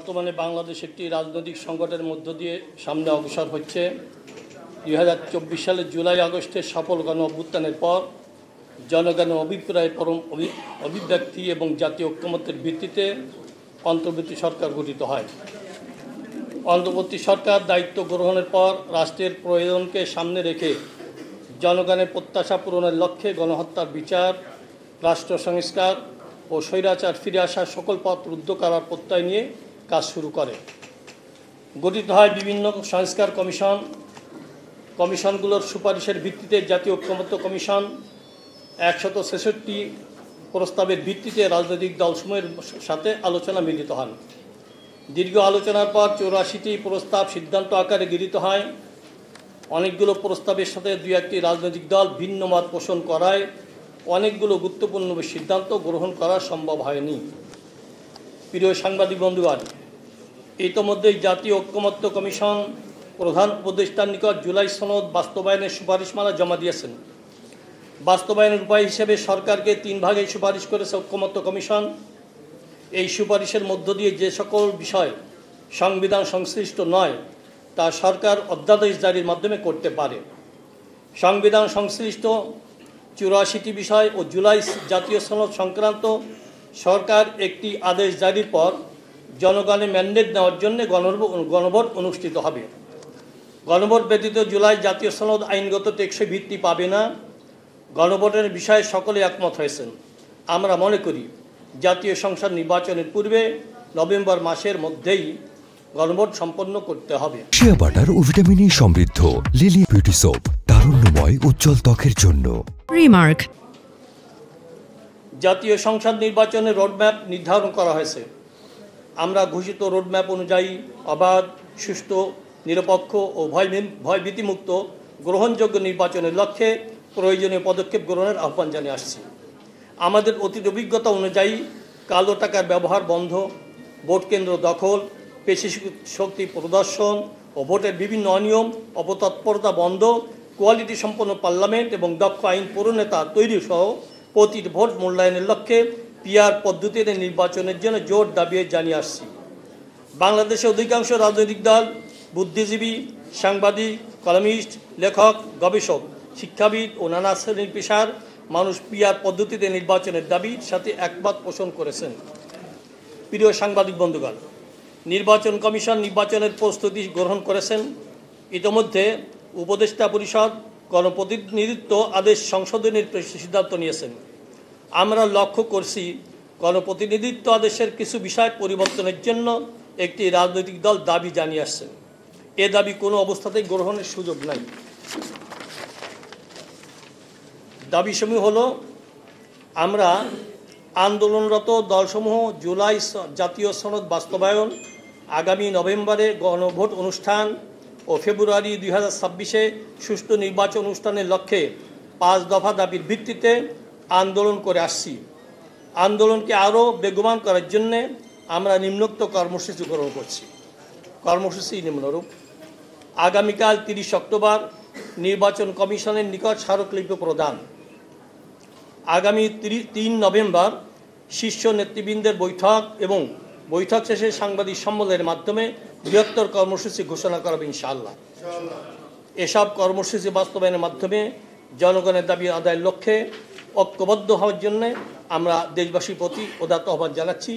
বর্তমানে বাংলাদেশ একটি রাজনৈতিক সংকটের মধ্য দিয়ে সামনে অগ্রসর হচ্ছে। 2024 সালের জুলাই আগস্টের সফল গণ অভ্যুত্থানের পর জনগণের অভিপ্রায় পরম অভিব্যক্তি এবং জাতীয় ঐক্যমত্যের ভিত্তিতে অন্তর্বর্তী সরকার গঠিত হয়। অন্তর্বর্তী সরকার দায়িত্ব গ্রহণের পর রাষ্ট্রের প্রয়োজনকে সামনে রেখে জনগণের প্রত্যাশা পূরণের লক্ষ্যে গণহত্যার বিচার, রাষ্ট্র সংস্কার ও স্বৈরাচার ফিরে আসার সকল পথ রুদ্ধ করার প্রত্যয় নিয়ে কাজ শুরু করে। গঠিত হয় বিভিন্ন সংস্কার কমিশনগুলোর সুপারিশের ভিত্তিতে জাতীয় ঐক্যমত্য কমিশন 166 প্রস্তাবের ভিত্তিতে রাজনৈতিক দলসমূহের সাথে আলোচনা মিলিত হন। দীর্ঘ আলোচনার পর 84টি প্রস্তাব সিদ্ধান্ত আকারে গৃহীত হয়। অনেকগুলো প্রস্তাবের সাথে দুই একটি রাজনৈতিক দল ভিন্ন মত পোষণ করায় অনেকগুলো গুরুত্বপূর্ণ সিদ্ধান্ত গ্রহণ করা সম্ভব হয়নি। প্রিয় সাংবাদিক বন্ধুগণ, ইতোমধ্যেই জাতীয় ঐক্যমত্য কমিশন প্রধান উপদেষ্টার নিকট জুলাই সনদ বাস্তবায়নের সুপারিশমালা জমা দিয়েছেন। বাস্তবায়নের উপায় হিসেবে সরকারকে 3 ভাগে সুপারিশ করেছে ঐক্যমত্য কমিশন। এই সুপারিশের মধ্য দিয়ে যে সকল বিষয় সংবিধান সংশ্লিষ্ট নয় তা সরকার অধ্যাদেশ জারির মাধ্যমে করতে পারে। সংবিধান সংশ্লিষ্ট 84টি বিষয় ও জুলাই জাতীয় সনদ সংক্রান্ত সরকার একটি আদেশ জারির পর জনগণের ম্যান্ডেট নেওয়ার জন্য গণভোট অনুষ্ঠিত হবে। গণভোট ব্যতীত জুলাই জাতীয় সনদ আইনগত টেকসই ভিত্তি পাবে না। গণভোটের বিষয়ে সকলে একমত হয়েছেন। আমরা মনে করি জাতীয় সংসদ নির্বাচনের পূর্বে নভেম্বর মাসের মধ্যেই গণভোট সম্পন্ন করতে হবে। শিয়া বাটার ও ভিটামিন সমৃদ্ধ লিলি বিউটি সোপ, তারুণ্যময় উজ্জ্বল ত্বকের জন্য। রিমার্ক। জাতীয় সংসদ নির্বাচনের রোডম্যাপ নির্ধারণ করা হয়েছে। আমরা ঘোষিত রোডম্যাপ অনুযায়ী অবাধ, সুষ্ঠু, নিরপেক্ষ ও ভয়ভীতিমুক্ত গ্রহণযোগ্য নির্বাচনের লক্ষ্যে প্রয়োজনীয় পদক্ষেপ গ্রহণের আহ্বান জানিয়ে আসছি। আমাদের অতীত অভিজ্ঞতা অনুযায়ী কালো টাকার ব্যবহার বন্ধ, ভোট কেন্দ্র দখল, পেশি শক্তি প্রদর্শন ও ভোটের বিভিন্ন অনিয়ম অপতৎপরতা বন্ধ, কোয়ালিটি সম্পন্ন পার্লামেন্ট এবং দক্ষ আইন প্রণেতা তৈরি সহ প্রতিটি ভোট মূল্যায়নের লক্ষ্যে পিআর পদ্ধতিতে নির্বাচনের জন্য জোর দাবি জানিয়ে আসছি। বাংলাদেশের অধিকাংশ রাজনৈতিক দল, বুদ্ধিজীবী, সাংবাদিক, কলামিস্ট, লেখক, গবেষক, শিক্ষাবিদ ও নানা শ্রেণীর পেশার মানুষ পিআর পদ্ধতিতে নির্বাচনের দাবির সাথে একমত পোষণ করেছেন। প্রিয় সাংবাদিক বন্ধুগণ, নির্বাচন কমিশন নির্বাচনের প্রস্তুতি গ্রহণ করেছেন। ইতিমধ্যে উপদেষ্টা পরিষদ গণপ্রতিনিধিত্ব আদেশ সংশোধনের সিদ্ধান্ত নিয়েছেন। আমরা লক্ষ্য করছি গণপ্রতিনিধিত্ব আদেশের কিছু বিষয় পরিবর্তনের জন্য একটি রাজনৈতিক দল দাবি জানিয়ে আসছেন। এ দাবি কোনো অবস্থাতেই গ্রহণের সুযোগ নাই। দাবিসমূহ হলো, আমরা আন্দোলনরত দলসমূহ জুলাই জাতীয় সনদ বাস্তবায়ন, আগামী নভেম্বরে গণভোট অনুষ্ঠান ও ফেব্রুয়ারি 2026-এ সুষ্ঠু নির্বাচন অনুষ্ঠানের লক্ষ্যে 5 দফা দাবির ভিত্তিতে আন্দোলন করে আসছি। আন্দোলনকে আরও বেগবান করার জন্যে আমরা নিম্নোক্ত কর্মসূচি গ্রহণ করছি। কর্মসূচি নিম্নরূপ: আগামীকাল 30 অক্টোবর নির্বাচন কমিশনের নিকট স্মারকলিপি প্রদান। আগামী 3 নভেম্বর শীর্ষ নেতৃবৃন্দের বৈঠক এবং বৈঠক শেষে সাংবাদিক সম্মেলনের মাধ্যমে বৃহত্তর কর্মসূচি ঘোষণা করাবে ইনশাআল্লাহ। এসব কর্মসূচি বাস্তবায়নের মাধ্যমে জনগণের দাবি আদায়ের লক্ষ্যে ঐক্যবদ্ধ হওয়ার জন্য আমরা দেশবাসীর প্রতি উদাত্ত আহ্বান জানাচ্ছি।